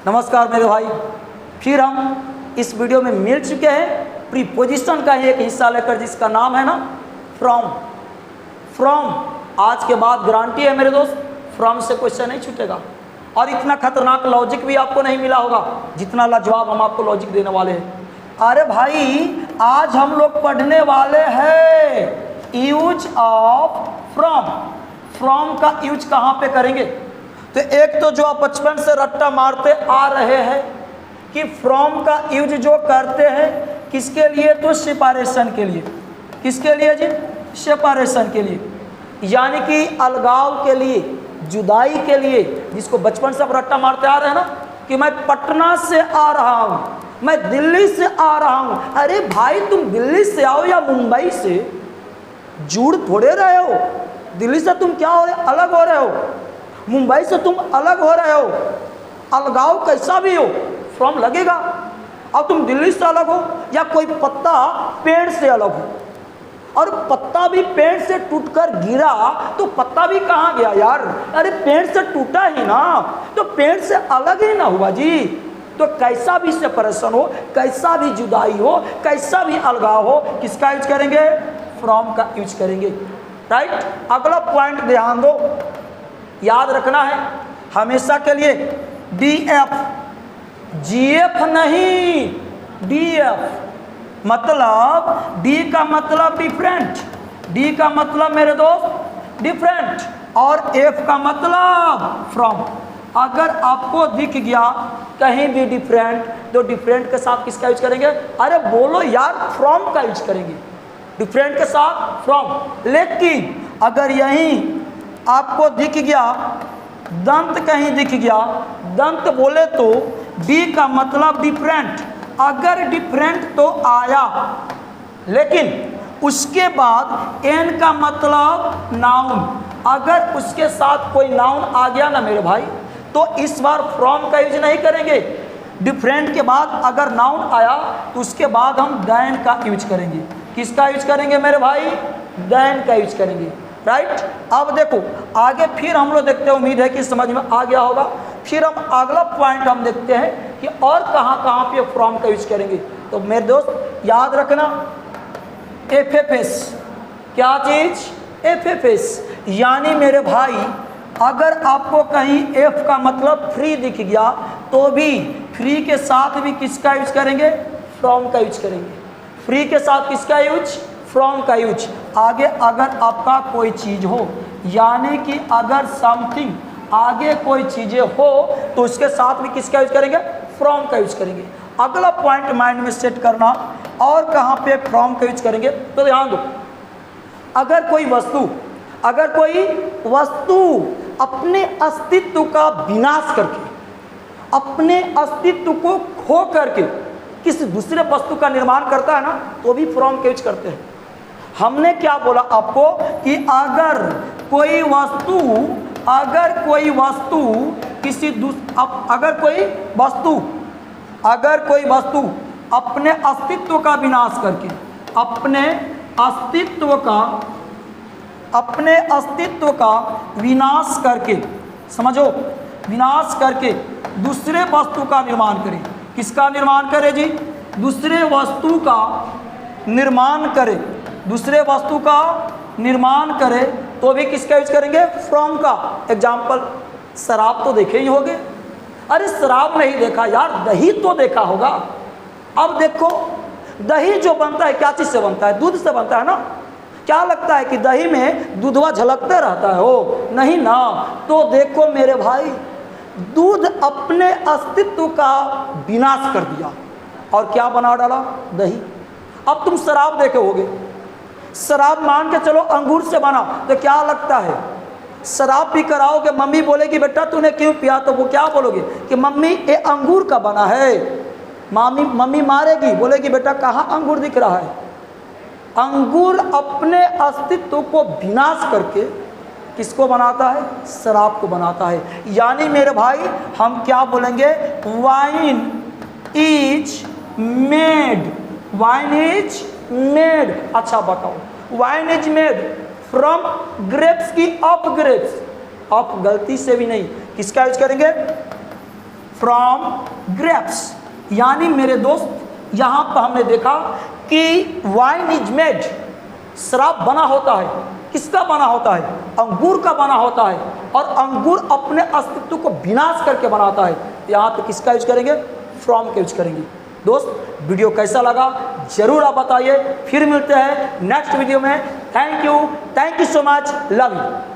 नमस्कार मेरे भाई, फिर हम इस वीडियो में मिल चुके हैं प्रीपोजिशन का ही एक हिस्सा लेकर, जिसका नाम है ना फ्रॉम। फ्रॉम आज के बाद गारंटी है मेरे दोस्त, फ्रॉम से क्वेश्चन नहीं छूटेगा। और इतना खतरनाक लॉजिक भी आपको नहीं मिला होगा जितना लाजवाब हम आपको लॉजिक देने वाले हैं। अरे भाई, आज हम लोग पढ़ने वाले हैं यूज ऑफ फ्रॉम। फ्रॉम का यूज कहाँ पे करेंगे? तो एक तो जो आप बचपन से रट्टा मारते आ रहे हैं कि फ्रॉम का यूज जो करते हैं किसके लिए? तो सेपरेशन के लिए। किसके लिए जी? सेपरेशन के लिए, यानी कि अलगाव के लिए, जुदाई के लिए। जिसको बचपन से आप रट्टा मारते आ रहे हैं ना कि मैं पटना से आ रहा हूँ, मैं दिल्ली से आ रहा हूँ। अरे भाई, तुम दिल्ली से आओ या मुंबई से, जुड़ थोड़े रहे हो। दिल्ली से तुम क्या हो रहे? अलग हो रहे हो। मुंबई से तुम अलग हो रहे हो। अलगाव कैसा भी हो, फ्रॉम लगेगा। अब तुम दिल्ली से अलग हो या कोई पत्ता पेड़ से अलग हो, और पत्ता भी पेड़ से टूटकर गिरा तो पत्ता भी कहाँ गया यार? अरे पेड़ से टूटा ही ना, तो पेड़ से अलग ही ना हुआ जी। तो कैसा भी सेपरेशन हो, कैसा भी जुदाई हो, कैसा भी अलगाव हो, किसका यूज करेंगे? फ्रॉम का यूज करेंगे। राइट। अगला पॉइंट ध्यान दो, याद रखना है हमेशा के लिए, DF, GF नहीं, DF। मतलब डी का मतलब डिफरेंट, डी का मतलब मेरे दोस्त डिफरेंट, और एफ का मतलब फ्रॉम। अगर आपको दिख गया कहीं भी डिफरेंट, तो डिफरेंट के साथ किसका यूज करेंगे? अरे बोलो यार, फ्रॉम का यूज करेंगे, डिफरेंट के साथ फ्रॉम। लेकिन अगर यहीं आपको दिख गया दंत, कहीं दिख गया दंत बोले तो डी का मतलब डिफरेंट। अगर डिफरेंट तो आया, लेकिन उसके बाद एन का मतलब नाउन। अगर उसके साथ कोई नाउन आ गया ना मेरे भाई, तो इस बार फ्रॉम का यूज नहीं करेंगे। डिफरेंट के बाद अगर नाउन आया तो उसके बाद हम देन का यूज करेंगे। किसका यूज करेंगे मेरे भाई? देन का यूज करेंगे। राइट। अब देखो आगे फिर हम लोग देखते हैं, उम्मीद है कि समझ में आ गया होगा। फिर हम अगला पॉइंट हम देखते हैं कि और कहाँ कहाँ पे फ्रॉम का यूज करेंगे। तो मेरे दोस्त याद रखना, FFS। क्या चीज? FFS, यानी मेरे भाई अगर आपको कहीं F का मतलब फ्री दिख गया तो भी फ्री के साथ भी किसका यूज करेंगे? फ्रॉम का यूज करेंगे। फ्री के साथ किसका यूज? फ्रॉम का यूज। आगे अगर आपका कोई चीज हो, यानी कि अगर समथिंग आगे कोई चीजें हो, तो उसके साथ भी किसका यूज करेंगे? फ्रॉम का यूज करेंगे। अगला पॉइंट माइंड में सेट करना, और कहाँ पे फ्रॉम का यूज करेंगे? तो ध्यान दो, अगर कोई वस्तु अपने अस्तित्व का विनाश करके, अपने अस्तित्व को खो करके किसी दूसरे वस्तु का निर्माण करता है ना, तो भी फ्रॉम का यूज करते हैं। हमने क्या बोला आपको कि अगर कोई वस्तु अपने अस्तित्व का विनाश करके, अपने अस्तित्व का विनाश करके, समझो, विनाश करके दूसरे वस्तु का निर्माण करे। किसका निर्माण करे जी? दूसरे वस्तु का निर्माण करे। दूसरे वस्तु का निर्माण करे तो भी किसका यूज करेंगे? फ्रॉम का। एग्जाम्पल, शराब तो देखे ही होंगे। अरे शराब नहीं देखा यार, दही तो देखा होगा। अब देखो, दही जो बनता है क्या चीज़ से बनता है? दूध से बनता है ना। क्या लगता है कि दही में दूधवा झलकते रहता है? हो नहीं ना। तो देखो मेरे भाई, दूध अपने अस्तित्व का विनाश कर दिया और क्या बना डाला? दही। अब तुम शराब देखे होगे, शराब मान के चलो अंगूर से बना, तो क्या लगता है? शराब पी कर आओगे, मम्मी बोलेगी बेटा तूने क्यों पिया, तो वो क्या बोलोगे कि मम्मी ये अंगूर का बना है। मम्मी मारेगी, बोलेगी बेटा कहाँ अंगूर दिख रहा है। अंगूर अपने अस्तित्व को विनाश करके किसको बनाता है? शराब को बनाता है। यानी मेरे भाई हम क्या बोलेंगे? Wine is made, wine is made. अच्छा बताओ, wine is made from grapes की ऑफ ग्रेप्स? ऑफ गलती से भी नहीं, किसका यूज करेंगे? From grapes. यानी मेरे दोस्त यहाँ पर हमने देखा कि वाइन इज मेड, शराब बना होता है, किसका बना होता है? अंगूर का बना होता है, और अंगूर अपने अस्तित्व को विनाश करके बनाता है। यहाँ पे किसका यूज करेंगे? फ्रॉम का यूज करेंगे। दोस्त वीडियो कैसा लगा जरूर आप बताइए। फिर मिलते हैं नेक्स्ट वीडियो में। Thank you so much, love you.